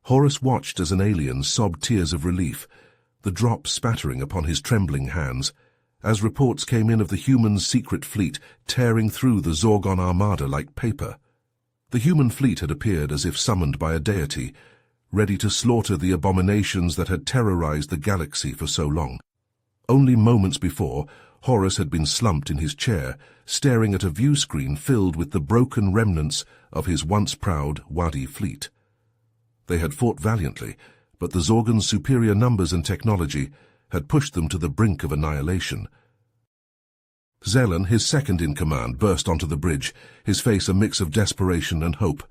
Horus watched as an alien sobbed tears of relief, the drops spattering upon his trembling hands, as reports came in of the humans' secret fleet tearing through the Zorgon armada like paper. The human fleet had appeared as if summoned by a deity, ready to slaughter the abominations that had terrorized the galaxy for so long. Only moments before, Horus had been slumped in his chair, staring at a view screen filled with the broken remnants of his once proud Wadi fleet. They had fought valiantly, but the Zorgon's superior numbers and technology had pushed them to the brink of annihilation. Zelan, his second-in-command, burst onto the bridge, his face a mix of desperation and hope.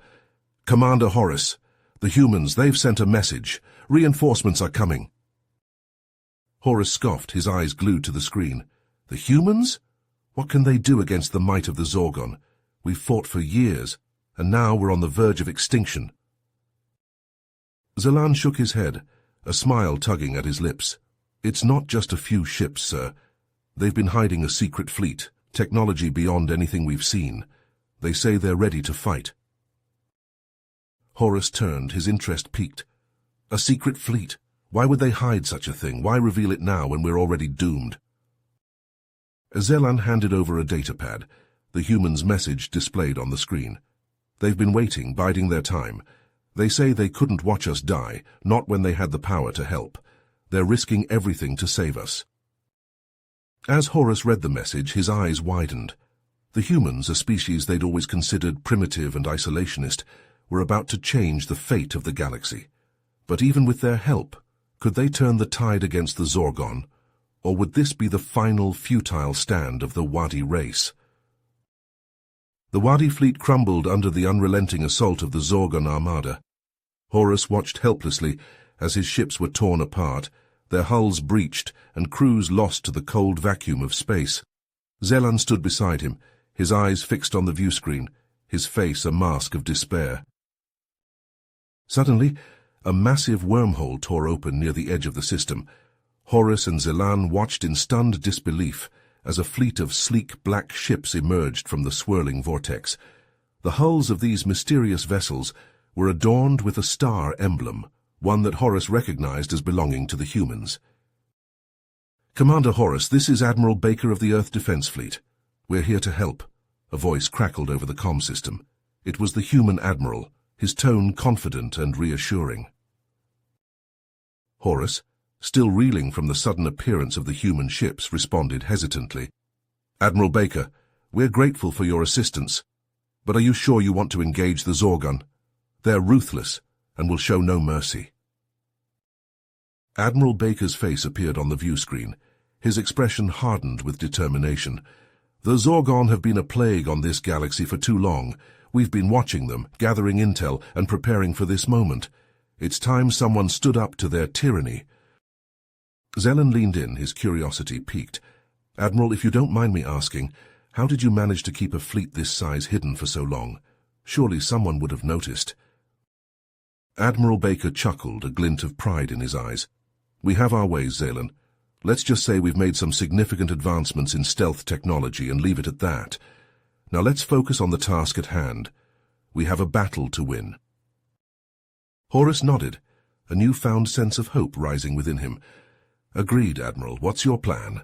"Commander Horus, the humans, they've sent a message. Reinforcements are coming." Horus scoffed, his eyes glued to the screen. "The humans? What can they do against the might of the Zorgon? We've fought for years, and now we're on the verge of extinction." Zelan shook his head, a smile tugging at his lips. "It's not just a few ships, sir. They've been hiding a secret fleet, technology beyond anything we've seen. They say they're ready to fight." Horus turned, his interest piqued. "A secret fleet? Why would they hide such a thing? Why reveal it now when we're already doomed?" Zelan handed over a datapad, the human's message displayed on the screen. "They've been waiting, biding their time. They say they couldn't watch us die, not when they had the power to help. They're risking everything to save us." As Horus read the message, his eyes widened. The humans, a species they'd always considered primitive and isolationist, were about to change the fate of the galaxy. But even with their help, could they turn the tide against the Zorgon? Or would this be the final futile stand of the Wadi race? The Wadi fleet crumbled under the unrelenting assault of the Zorgon armada. Horus watched helplessly as his ships were torn apart, their hulls breached and crews lost to the cold vacuum of space. Zelan stood beside him, his eyes fixed on the viewscreen, his face a mask of despair. Suddenly, a massive wormhole tore open near the edge of the system. Horus and Zelan watched in stunned disbelief as a fleet of sleek black ships emerged from the swirling vortex. The hulls of these mysterious vessels were adorned with a star emblem, one that Horus recognized as belonging to the humans. "Commander Horus, this is Admiral Baker of the Earth Defense Fleet. We're here to help." A voice crackled over the comm system. It was the human admiral, his tone confident and reassuring. Horus, still reeling from the sudden appearance of the human ships, responded hesitantly. "Admiral Baker, we're grateful for your assistance, but are you sure you want to engage the Zorgon? They're ruthless and will show no mercy." Admiral Baker's face appeared on the view screen, his expression hardened with determination. "The Zorgon have been a plague on this galaxy for too long. We've been watching them, gathering intel, and preparing for this moment. It's time someone stood up to their tyranny." Zelan leaned in, his curiosity piqued. "Admiral, if you don't mind me asking, how did you manage to keep a fleet this size hidden for so long? Surely someone would have noticed." Admiral Baker chuckled, a glint of pride in his eyes. "We have our ways, Zelan. Let's just say we've made some significant advancements in stealth technology and leave it at that. Now let's focus on the task at hand. We have a battle to win." Horus nodded, a newfound sense of hope rising within him. "Agreed, Admiral. What's your plan?"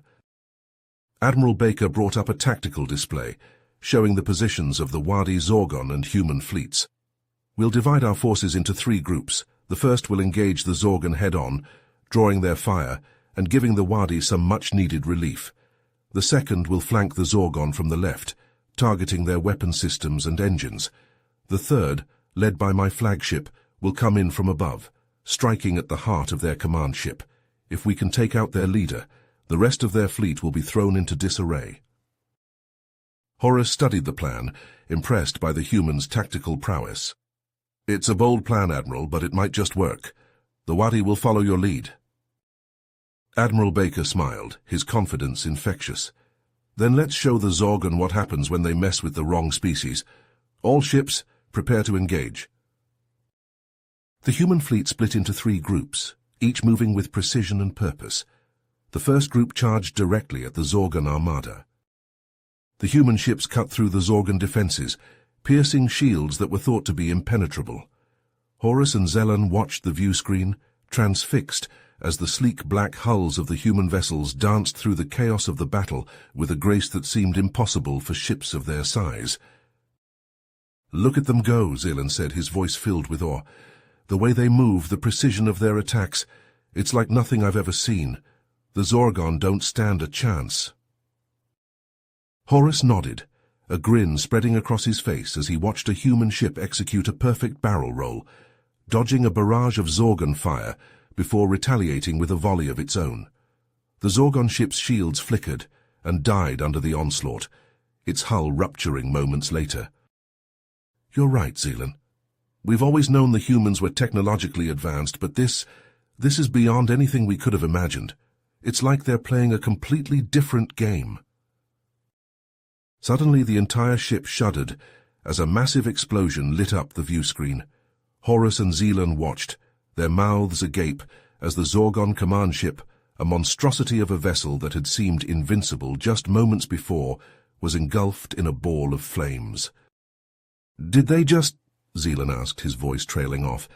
Admiral Baker brought up a tactical display, showing the positions of the Wadi Zorgon and human fleets. "We'll divide our forces into 3 groups. The first will engage the Zorgon head-on, drawing their fire and giving the Wadi some much-needed relief. The second will flank the Zorgon from the left, targeting their weapon systems and engines. The third, led by my flagship, will come in from above, striking at the heart of their command ship. If we can take out their leader, the rest of their fleet will be thrown into disarray." Horus studied the plan, impressed by the humans' tactical prowess. "It's a bold plan, Admiral, but it might just work. The Wadi will follow your lead." Admiral Baker smiled, his confidence infectious. "Then let's show the Zorgon what happens when they mess with the wrong species. All ships, prepare to engage." The human fleet split into 3 groups, each moving with precision and purpose. The first group charged directly at the Zorgon armada. The human ships cut through the Zorgon defenses, piercing shields that were thought to be impenetrable. Horus and Zelan watched the view screen, transfixed, as the sleek black hulls of the human vessels danced through the chaos of the battle with a grace that seemed impossible for ships of their size. "Look at them go," Zelan said, his voice filled with awe. "The way they move, the precision of their attacks, it's like nothing I've ever seen. The Zorgon don't stand a chance." Horus nodded, a grin spreading across his face as he watched a human ship execute a perfect barrel roll, dodging a barrage of Zorgon fire before retaliating with a volley of its own. The Zorgon ship's shields flickered and died under the onslaught, its hull rupturing moments later. "You're right, Zelan. We've always known the humans were technologically advanced, but this is beyond anything we could have imagined. It's like they're playing a completely different game." Suddenly the entire ship shuddered as a massive explosion lit up the view screen. Horus and Zelan watched, their mouths agape, as the Zorgon command ship, a monstrosity of a vessel that had seemed invincible just moments before, was engulfed in a ball of flames. "Did they just—" Zelan asked, his voice trailing off.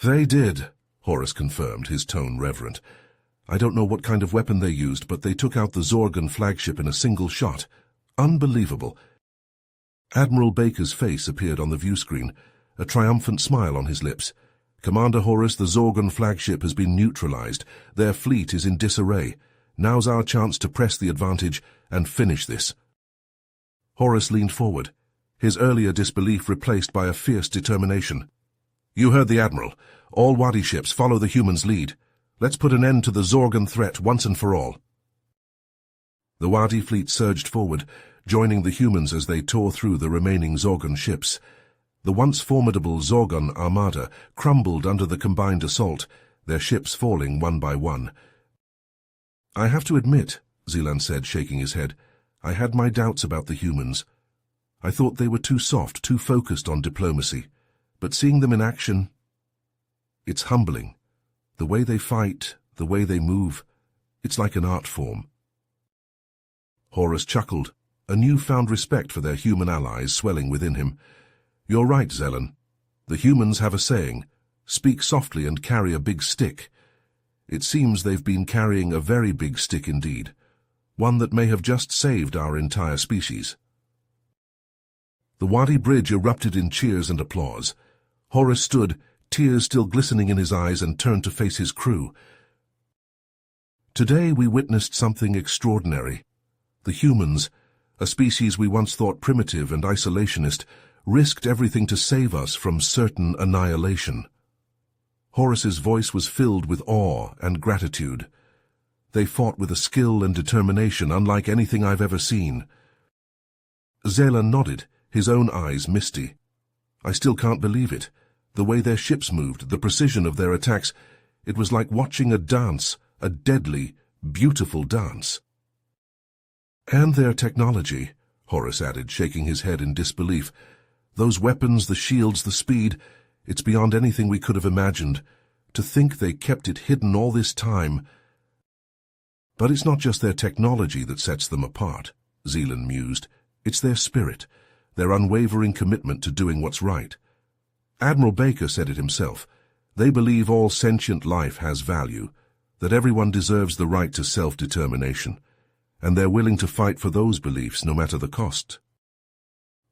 "They did," Horus confirmed, his tone reverent. "I don't know what kind of weapon they used, but they took out the Zorgon flagship in a single shot. Unbelievable." Admiral Baker's face appeared on the view screen, a triumphant smile on his lips. "Commander Horus, the Zorgon flagship has been neutralized. Their fleet is in disarray. Now's our chance to press the advantage and finish this." Horus leaned forward, his earlier disbelief replaced by a fierce determination. "You heard the Admiral. All Wadi ships follow the humans' lead. Let's put an end to the Zorgon threat once and for all." The Wadi fleet surged forward, joining the humans as they tore through the remaining Zorgon ships. The once formidable Zorgon armada crumbled under the combined assault, their ships falling one by one. "I have to admit," Zelan said, shaking his head, "I had my doubts about the humans. I thought they were too soft, too focused on diplomacy. But seeing them in action, it's humbling. The way they fight, the way they move, it's like an art form." Horus chuckled, a newfound respect for their human allies swelling within him. "You're right, Zelan. The humans have a saying, speak softly and carry a big stick. It seems they've been carrying a very big stick indeed, one that may have just saved our entire species." The Wadi Bridge erupted in cheers and applause. Horus stood, tears still glistening in his eyes, and turned to face his crew. "Today we witnessed something extraordinary. The humans, a species we once thought primitive and isolationist, risked everything to save us from certain annihilation." Horus's voice was filled with awe and gratitude. "They fought with a skill and determination unlike anything I've ever seen." Zelan nodded, his own eyes misty. "I still can't believe it. The way their ships moved, the precision of their attacks, it was like watching a dance, a deadly, beautiful dance." "And their technology," Horus added, shaking his head in disbelief. "Those weapons, the shields, the speed, it's beyond anything we could have imagined. To think they kept it hidden all this time." "But it's not just their technology that sets them apart," Zelan mused. "It's their spirit, their unwavering commitment to doing what's right. Admiral Baker said it himself. They believe all sentient life has value, that everyone deserves the right to self-determination, and they're willing to fight for those beliefs no matter the cost."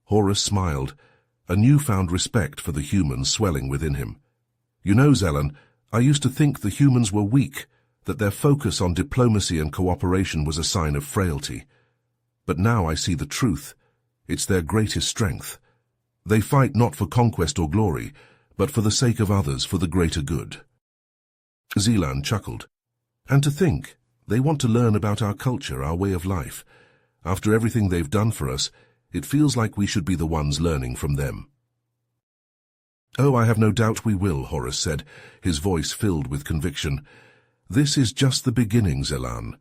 Horus smiled, a newfound respect for the humans swelling within him. "You know, Zelan, I used to think the humans were weak, that their focus on diplomacy and cooperation was a sign of frailty. But now I see the truth. It's their greatest strength. They fight not for conquest or glory, but for the sake of others, for the greater good." Zelan chuckled. "And to think, they want to learn about our culture, our way of life. After everything they've done for us, it feels like we should be the ones learning from them." "Oh, I have no doubt we will," Horus said, his voice filled with conviction. "This is just the beginning, Zelan.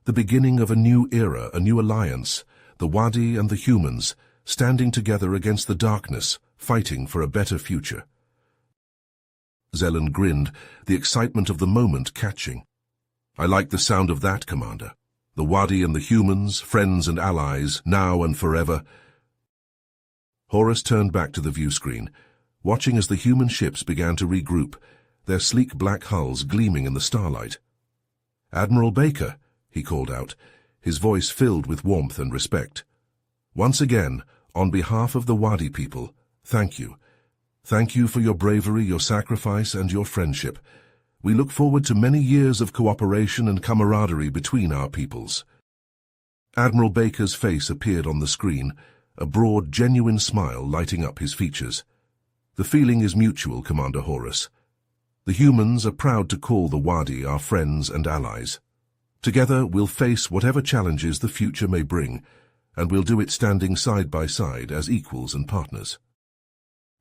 The beginning of a new era, a new alliance, the Wadi and the humans, standing together against the darkness, fighting for a better future." Zelan grinned, the excitement of the moment catching. "I like the sound of that, Commander. The Wadi and the humans, friends and allies, now and forever." Horus turned back to the view screen, watching as the human ships began to regroup, their sleek black hulls gleaming in the starlight. "Admiral Baker," he called out, his voice filled with warmth and respect. "Once again, on behalf of the Wadi people, thank you. Thank you for your bravery, your sacrifice, and your friendship. We look forward to many years of cooperation and camaraderie between our peoples." Admiral Baker's face appeared on the screen, a broad, genuine smile lighting up his features. "The feeling is mutual, Commander Horus. The humans are proud to call the Wadi our friends and allies. Together we'll face whatever challenges the future may bring, and we'll do it standing side by side as equals and partners."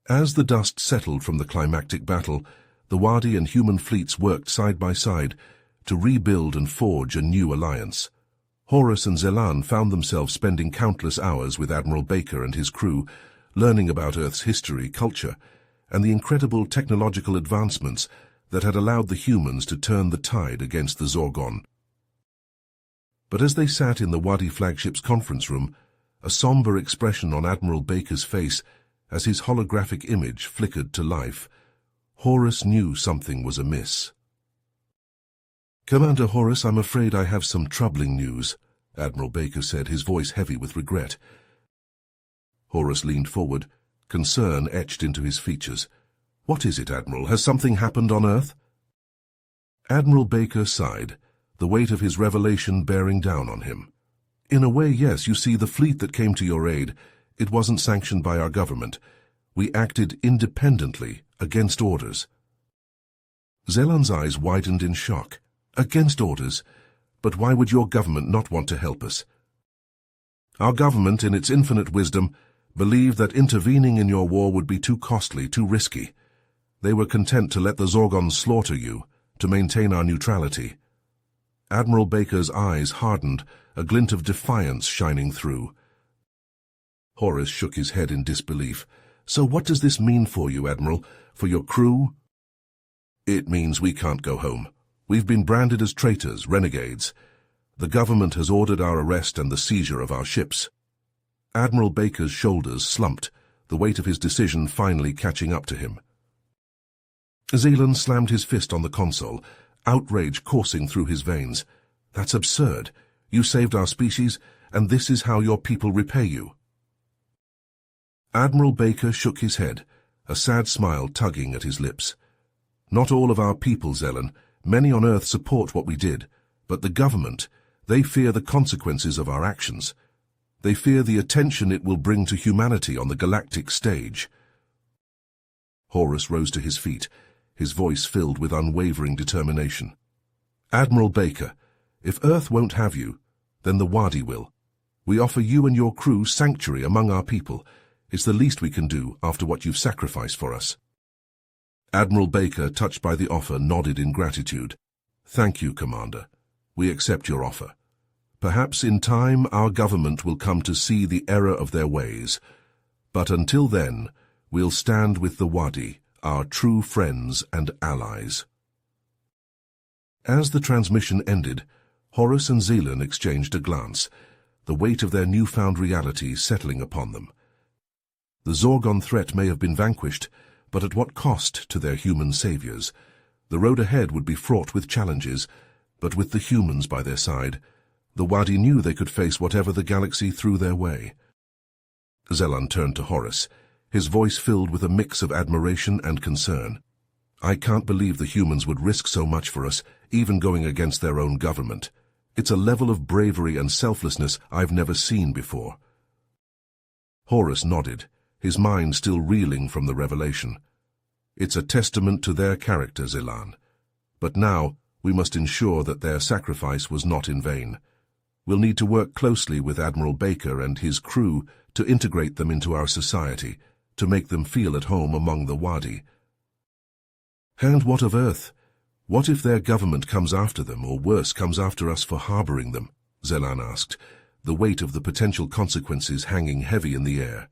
As the dust settled from the climactic battle, the Wadi and human fleets worked side by side to rebuild and forge a new alliance. Horus and Zelan found themselves spending countless hours with Admiral Baker and his crew, learning about Earth's history, culture, and the incredible technological advancements that had allowed the humans to turn the tide against the Zorgon. But as they sat in the Wadi flagship's conference room, a somber expression on Admiral Baker's face as his holographic image flickered to life, Horus knew something was amiss. "Commander Horus, I'm afraid I have some troubling news," Admiral Baker said, his voice heavy with regret. Horus leaned forward, concern etched into his features. "What is it, Admiral? Has something happened on Earth?" Admiral Baker sighed, the weight of his revelation bearing down on him. "In a way, yes. You see, the fleet that came to your aid, it wasn't sanctioned by our government. We acted independently, against orders." Zelan's eyes widened in shock. "Against orders? But why would your government not want to help us?" "Our government, in its infinite wisdom, believed that intervening in your war would be too costly, too risky. They were content to let the Zorgons slaughter you, to maintain our neutrality." Admiral Baker's eyes hardened, a glint of defiance shining through. Horus shook his head in disbelief. "So what does this mean for you, Admiral? For your crew?" "It means we can't go home. We've been branded as traitors, renegades. The government has ordered our arrest and the seizure of our ships." Admiral Baker's shoulders slumped, the weight of his decision finally catching up to him. Zelan slammed his fist on the console, outrage coursing through his veins. "That's absurd. You saved our species, and this is how your people repay you." Admiral Baker shook his head, a sad smile tugging at his lips. "Not all of our people, Zelan. Many on Earth support what we did, but the government, they fear the consequences of our actions. They fear the attention it will bring to humanity on the galactic stage." Horus rose to his feet, his voice filled with unwavering determination. "Admiral Baker, if Earth won't have you, then the Wadi will. We offer you and your crew sanctuary among our people. It's the least we can do after what you've sacrificed for us." Admiral Baker, touched by the offer, nodded in gratitude. "Thank you, Commander. We accept your offer. Perhaps in time our government will come to see the error of their ways. But until then, we'll stand with the Wadi, our true friends and allies." As the transmission ended, Horus and Zelan exchanged a glance, the weight of their newfound reality settling upon them. The Zorgon threat may have been vanquished, but at what cost to their human saviors? The road ahead would be fraught with challenges, but with the humans by their side, the Wadi knew they could face whatever the galaxy threw their way. Zelan turned to Horus, his voice filled with a mix of admiration and concern. "I can't believe the humans would risk so much for us, even going against their own government. It's a level of bravery and selflessness I've never seen before." Horus nodded, his mind still reeling from the revelation. "It's a testament to their character, Zelan. But now we must ensure that their sacrifice was not in vain. We'll need to work closely with Admiral Baker and his crew to integrate them into our society, to make them feel at home among the Wadi." "And what of Earth? What if their government comes after them, or worse, comes after us for harboring them?" Zelan asked, the weight of the potential consequences hanging heavy in the air.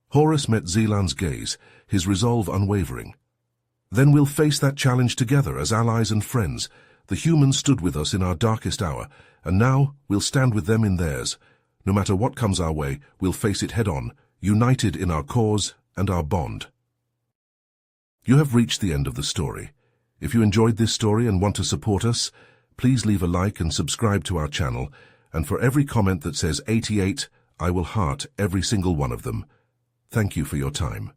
Horus met Zelan's gaze, his resolve unwavering. "Then we'll face that challenge together as allies and friends. The humans stood with us in our darkest hour, and now we'll stand with them in theirs. No matter what comes our way, we'll face it head-on, united in our cause and our bond. You have reached the end of the story. If you enjoyed this story and want to support us, please leave a like and subscribe to our channel, and for every comment that says 88, I will heart every single one of them. Thank you for your time.